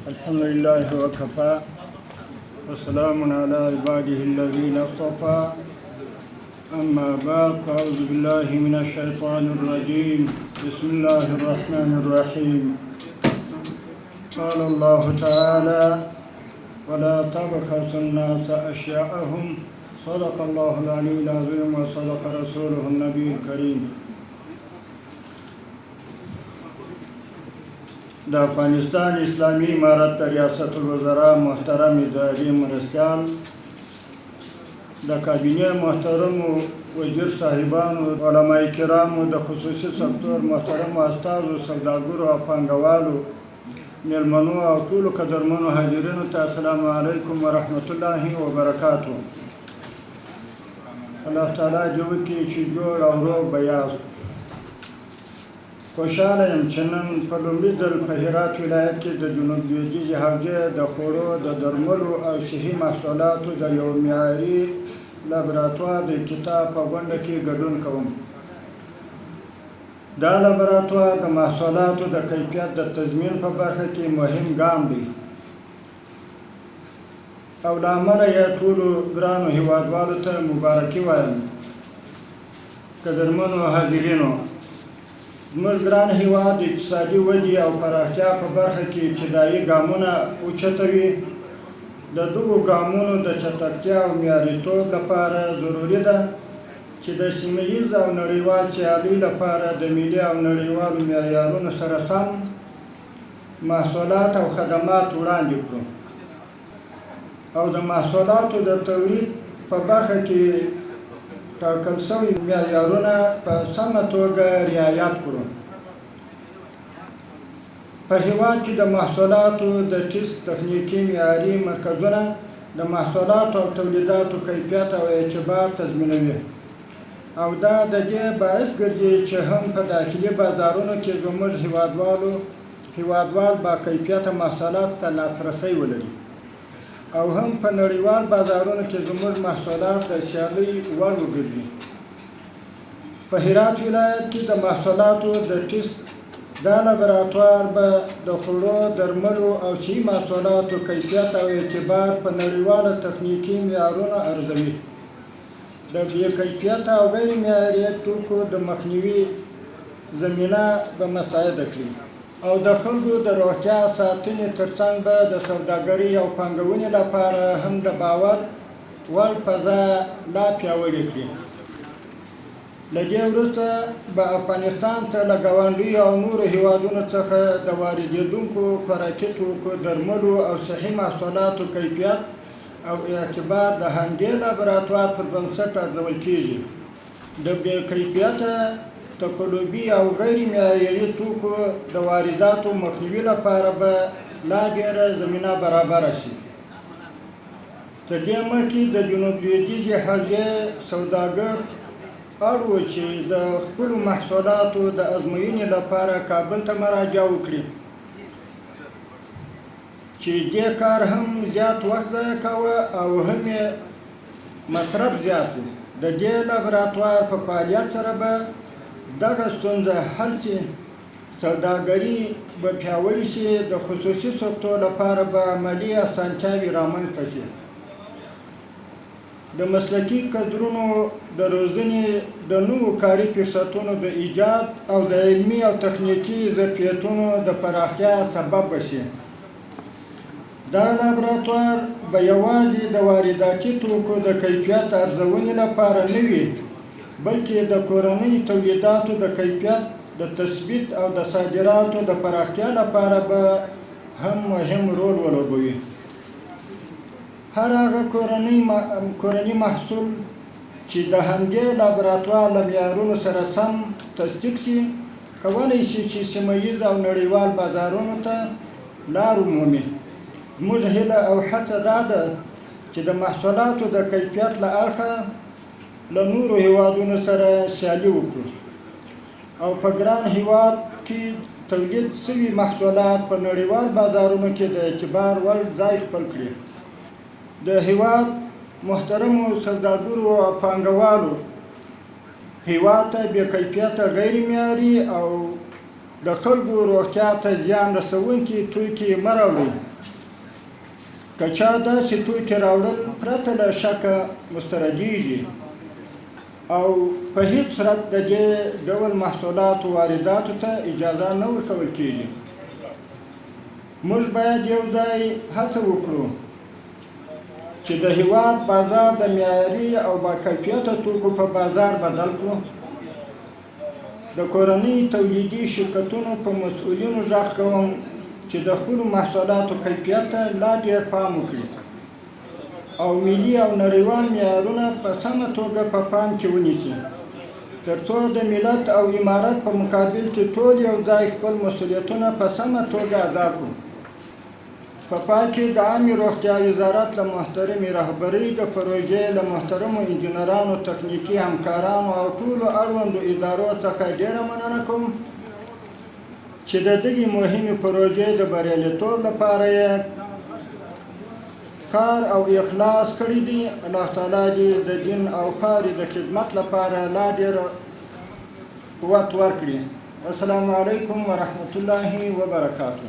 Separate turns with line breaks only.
الحمد لله وكفى وسلام على عباده الذين اصطفى أما بعد فأعوذ بالله من الشيطان الرجيم بسم الله الرحمن الرحيم قال الله تعالى ولا تبخسوا الناس أشياءهم صدق الله العلي العظيم وصدق رسوله النبي الكريم. د افغانستان اسلامی امارت ریاست الوزراء محترم اداري مرستیال، د کابینې محترمو وزیر صاحبانو، علماء کرامو، د خصوصي سکتور محترمو استازو، سوداګرو او پانګوالو، میلمنو او ټولو قدرمنو حاضرینو ته السلام علیکم ورحمت الله وبرکاتو. الله تعالی دې وکړي چې جوړ او روغ به یاست. خوشحاله یم چې نن په لومړي ځل په هرات ولایت کې د جنوب لویدیځې حوزې د خوړو، د درملو او صحي محصولاتو د یو معیاري لابراتوار د افتتاح په غونډه کې ګډون کوم. دا لابراتوار د محصولاتو د کیفیت د تضمین په برخه کې مهم ګام دی او له امله یې ټولو ګرانو هیوادوالو ته مبارکي وایم. قدرمنو حاضرینو، زموږ ګران هیواد د اقتصادي ودې او پراختیا په برخه کې ابتدایي ګامونه اوچتوي. د دغو ګامونو د چټکتیا او معیاريتوب لپاره ضروري ده چې د سیمه ییز او نړیوال سیالۍ لپاره د ملي او نړیوالو معیارونو سره سم محصولات او خدمات وړاندې کړو او د محصولاتو د تولید په برخه کې ټاکل شوي معیارونه په سمه توګه رعایت کړو. په هېواد کې د محصولاتو د ټیسټ تخنیکي معیاري مرکزونه د محصولاتو او تولیداتو کیفیت او اعتبار تضمینوي او دا د دې باعث ګرځي چې هم په داخلي بازارونو کې زموږ هېوادوال با کیفیته محصولات ته لاسرسی ولري او هم په نړیوال بازارونو کې زموږ محصولات د سیالۍ وړ وګرځي. په هرات ولایت کې د محصولاتو د ټیسټ دا لابراتوار به د خوړو، درملو او صحي محصولاتو کیفیت او اعتبار په نړیواله تخنیکي معیارونو ارزوي. د بې کیفیته او غیر معیاري توکو د مخنیوي زمینه به مساعده کړي او د خلکو د روغتیا ساتنې ترڅنګ به د سوداګرۍ او پانګونې لپاره هم د باور وړ فضا لا پیاوړې کړي. له دې وروسته به افغانستان ته له ګاونډیو او نورو هیوادونو څخه د واردېدونکو خوراکي توکو، درملو او صحي محصولاتو کیفیت او اعتبار د همدې لابراتوار پر بنسټ ارزول کیږي. د بې کیفیته تقلبي او غیر معیاري توکو د وارداتو مخنیوي لپاره به لا ډېره زمینه برابره شي. تر دې مخکې د جنوب لویدیځې حوزې سوداګر اړ و چې د خپلو محصولاتو د ازموینې لپاره کابل ته مراجعه وکړي چې دې کار هم زیات وخت ضایع کوه او هم یې مصرف زیات و. د دې لابراتوار په فعالیت سره به دغه ستونزه حل شي، سوداګري به پیاوړې شي، د خصوصي سکتور لپاره به عملي اسانتیاوې رامنځته شي. د مسلکي کدرونو د روزنې د نوو کاري فرصتونو د ایجاد او د علمي او تخنیکي ظرفیتونو د پراختیا سبب بشي. دا لابراتوار به یوازې د وارداتي توکو د کیفیت ارزونې لپاره نه وي، بلکې د کورنۍ تولیداتو د کیفیت د تثبیت او د صادراتو د پراختیا لپاره به هم مهم رول ولوبوي. هر هغه کورني محصول چې د همدې لابراتوار له معیارونو سره سم تصدیق شي، کولی شي چې سیمه ییز او نړیوال بازارونو ته لار ومومي. زموږ هیله او هڅه دا ده چې د محصولاتو د کیفیت له اړخه له نورو هیوادونو سره سیالي وکړو او په ګران هیواد کې تولید شوي محصولات په نړیوال بازارونو کې د اعتبار وړ ځای خپل کړي. د هیواد محترمو سوداګرو او پانګوالو، هیواد ته بې کیفیته غیر معیاري او د خلکو روغتیا ته زیان رسونکي توکي مه راوړئ. که چا داسې توکي راوړل پرته له شکه مستردیږي او په هیڅ صورت د دې ډول محصولاتو وارداتو ته اجازه نه ورکول کیږي. موږ باید یو ځای هڅه وکړو چې د هېواد بازار د معیاري او باکیفیته توکو په بازار بدل کړو. د کورنۍ تولیدي شرکتونو په مسؤلینو غږ کوم چې د خپلو محصولاتو کیفیت ته لا ډېر پام وکړي او ملي او نړیوال معیارونه په سمه توګه په پام کې ونیسي، تر څو د ملت او امارت په مقابل کې ټول یو ځای خپل مسؤلیتونه په سمه توګه ادا کړو. په پای کې د عامې روغتیا وزارت له محترمې رهبرۍ د پروژې له محترمو انجینرانو، تخنیکي همکارانو او ټولو اړوندو ادارو څخه ډېره مننه کوم چې د دغې مهمې پروژې د بریالیتوب لپاره یې کار او اخلاص کړی دی. الله تعالی دې د دین او خاورې د خدمت لپاره لا ډېر قوت ورکړي. السلام علیکم ورحمة الله وبرکاته.